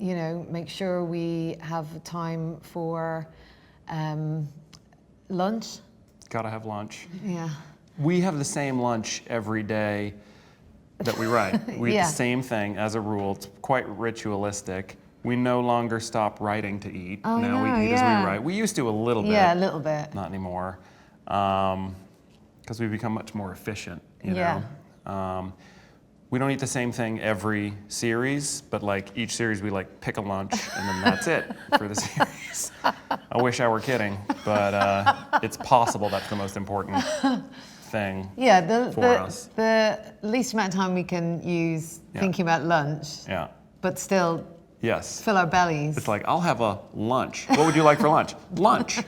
you know, make sure we have time for lunch. Gotta have lunch. Yeah. We have the same lunch every day that we write. We eat the same thing as a rule. It's quite ritualistic. We no longer stop writing to eat. Oh, now we eat as we write. We used to a little bit. Yeah, a little bit. Not anymore. Because we've become much more efficient, you know? We don't eat the same thing every series, but like each series we like pick a lunch and then that's it for the series. I wish I were kidding, but it's possible that's the most important thing for us. The least amount of time we can use thinking about lunch, but still fill our bellies. It's like, I'll have a lunch. What would you like for lunch? Lunch.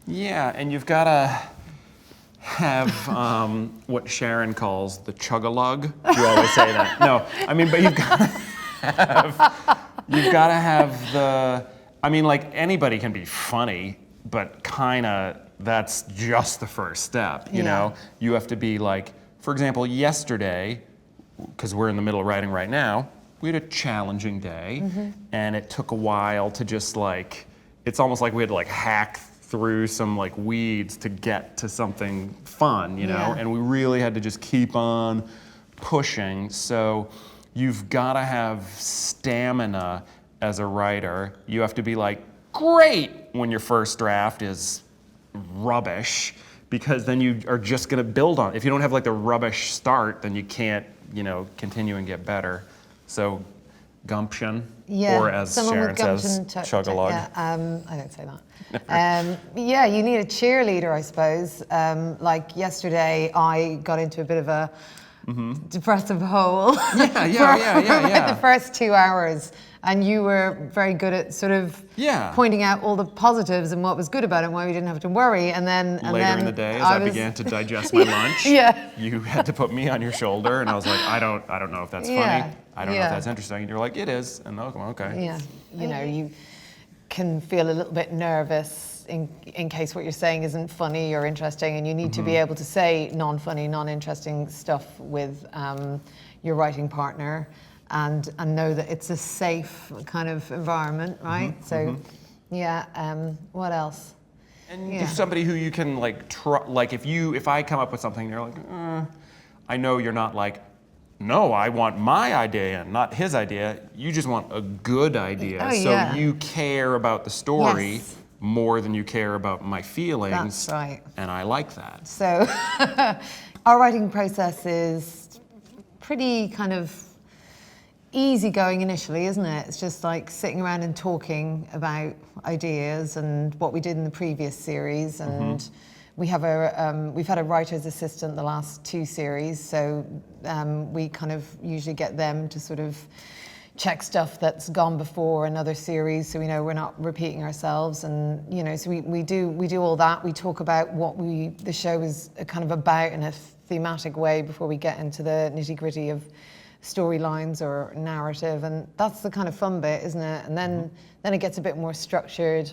Yeah, and you've got to have what Sharon calls the chug-a-lug. You always say that. No, I mean, but you've got to have the, I mean, like anybody can be funny, but kind of that's just the first step, you know? You have to be like, for example, yesterday, because we're in the middle of writing right now, we had a challenging day, and it took a while to just like, it's almost like we had to like hack through some like weeds to get to something fun, you know? And we really had to just keep on pushing. So you've got to have stamina as a writer. You have to be like, great, when your first draft is rubbish, because then you are just gonna build on it. If you don't have like the rubbish start, then you can't, you know, continue and get better. So gumption, or as Sharon says, chug-a-lug. I don't say that. Yeah, you need a cheerleader, I suppose. Like yesterday, I got into a bit of a depressive hole. Yeah. The first 2 hours, and you were very good at sort of pointing out all the positives and what was good about it, and why we didn't have to worry. And then later in the day, as I began to digest my lunch, you had to put me on your shoulder, and I was like, I don't know if that's funny. I don't know if that's interesting. And you're like, it is. And I was like, okay. Yeah, you know, you can feel a little bit nervous in case what you're saying isn't funny or interesting, and you need to be able to say non-funny, non-interesting stuff with your writing partner, and know that it's a safe kind of environment, right? So, what else? And if somebody who you can like, like if I come up with something, you're like, I know you're not like, no, I want my idea and not his idea. You just want a good idea. So you care about the story more than you care about my feelings. That's right. And I like that. So our writing process is pretty kind of easygoing initially, isn't it? It's just like sitting around and talking about ideas and what we did in the previous series. And we have we've had a writer's assistant the last 2 series, so we kind of usually get them to sort of check stuff that's gone before in other series, so we know we're not repeating ourselves. And you know, so we do all that. We talk about what the show is kind of about in a thematic way before we get into the nitty-gritty of storylines or narrative, and that's the kind of fun bit, isn't it? And then it gets a bit more structured,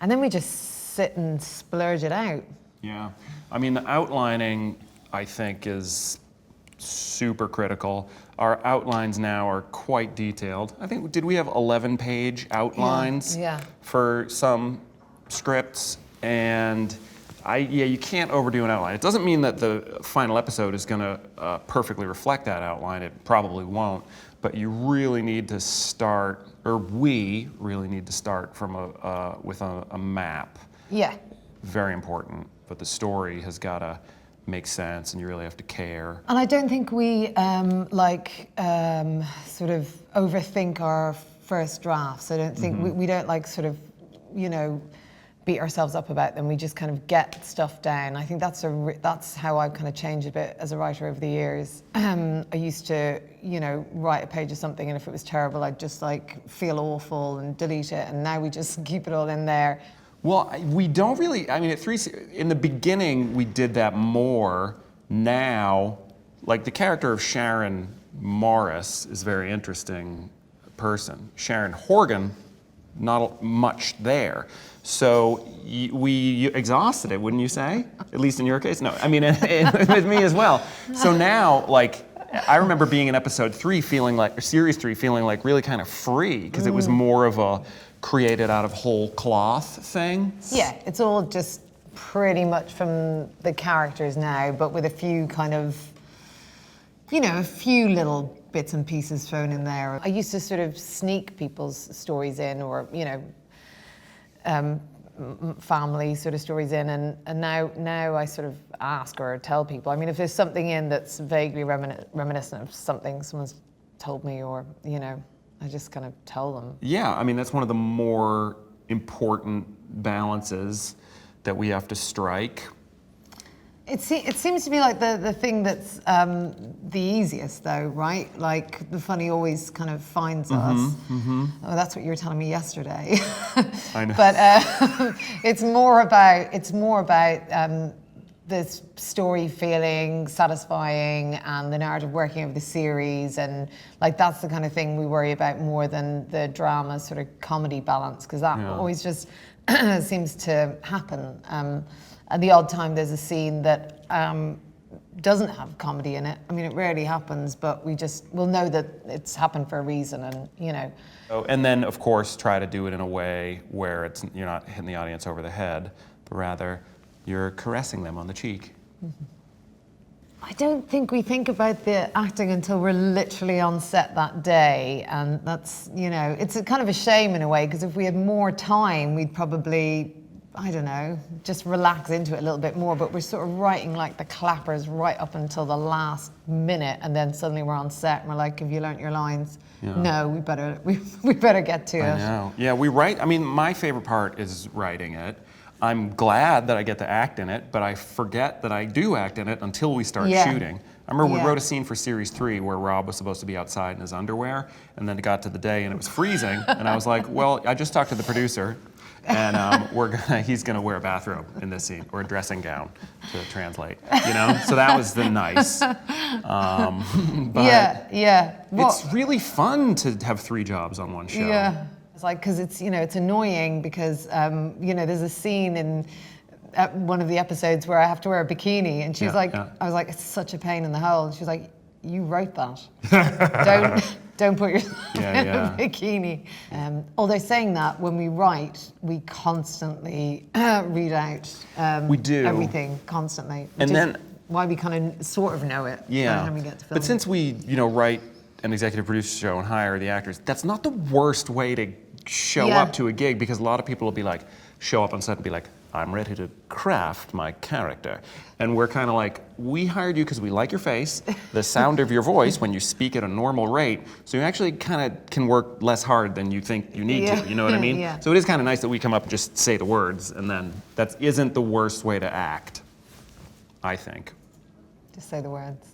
and then we just sit and splurge it out. Yeah, I mean, the outlining, I think, is super critical. Our outlines now are quite detailed. I think, did we have 11-page outlines for some scripts? And you can't overdo an outline. It doesn't mean that the final episode is gonna perfectly reflect that outline. It probably won't, but you really need to start, or we really need to start from with a map. Yeah. Very important, but the story has got to make sense, and you really have to care. And I don't think we sort of overthink our first drafts. I don't think we don't like sort of, you know, beat ourselves up about them. We just kind of get stuff down. I think that's how I've kind of changed a bit as a writer over the years. I used to, you know, write a page of something, and if it was terrible, I'd just like feel awful and delete it. And now we just keep it all in there. Well, we don't really, I mean, in the beginning, we did that more. Now, like the character of Sharon Morris is a very interesting person. Sharon Horgan, not much there. So we exhausted it, wouldn't you say? At least in your case? No, I mean, with me as well. So now, like, I remember being in episode 3 feeling like, or series 3 feeling like really kind of free, because it was more of a created out of whole cloth thing. Yeah, it's all just pretty much from the characters now, but with a few kind of, you know, a few little bits and pieces thrown in there. I used to sort of sneak people's stories in, or, you know, family sort of stories in, and now I sort of ask or tell people. I mean, if there's something in that's vaguely reminiscent of something someone's told me, or, you know, I just kind of tell them. Yeah, I mean, that's one of the more important balances that we have to strike. It seems to be like the thing that's the easiest, though, right? Like, the funny always kind of finds us. Oh, that's what you were telling me yesterday. I know. But it's more about the story feeling satisfying and the narrative working of the series, and like that's the kind of thing we worry about more than the drama sort of comedy balance, because that always just seems to happen. And the odd time there's a scene that doesn't have comedy in it. I mean, it rarely happens, but we'll know that it's happened for a reason, and, you know. Oh, and then, of course, try to do it in a way where you're not hitting the audience over the head, but rather you're caressing them on the cheek. I don't think we think about the acting until we're literally on set that day, and that's, you know, it's a kind of a shame in a way, because if we had more time, we'd probably, I don't know, just relax into it a little bit more, but we're sort of writing like the clappers right up until the last minute, and then suddenly we're on set and we're like, have you learnt your lines? Yeah. No, we better get to it. I know. Yeah, we write, I mean, my favorite part is writing it. I'm glad that I get to act in it, but I forget that I do act in it until we start shooting. I remember we wrote a scene for series 3 where Rob was supposed to be outside in his underwear, and then it got to the day and it was freezing, and I was like, well, I just talked to the producer, and he's gonna wear a bathrobe in this scene, or a dressing gown to translate, you know? So that was the nice. But yeah. it's really fun to have 3 jobs on one show. Yeah. It's like, because it's, you know, it's annoying because, you know, there's a scene in one of the episodes where I have to wear a bikini, and she's like, I was like, it's such a pain in the hole. She's like, you wrote that. Don't put yourself in a bikini. Although saying that, when we write, we constantly read out we do. everything constantly. And then why we kind of sort of know it by the time we get to film. But since we, you know, write an executive producer show and hire the actors, that's not the worst way to show up to a gig, because a lot of people will be like, show up on set and be like, I'm ready to craft my character. And we're kind of like, we hired you because we like your face, the sound of your voice when you speak at a normal rate, so you actually kind of can work less hard than you think you need to, you know what I mean? So it is kind of nice that we come up and just say the words, and then that isn't the worst way to act, I think. Just say the words.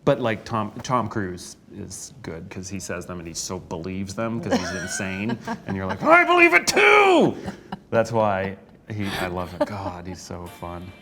But like Tom Cruise is good because he says them and he so believes them because he's insane, and you're like, I believe it too. That's why I love it. God, he's so fun.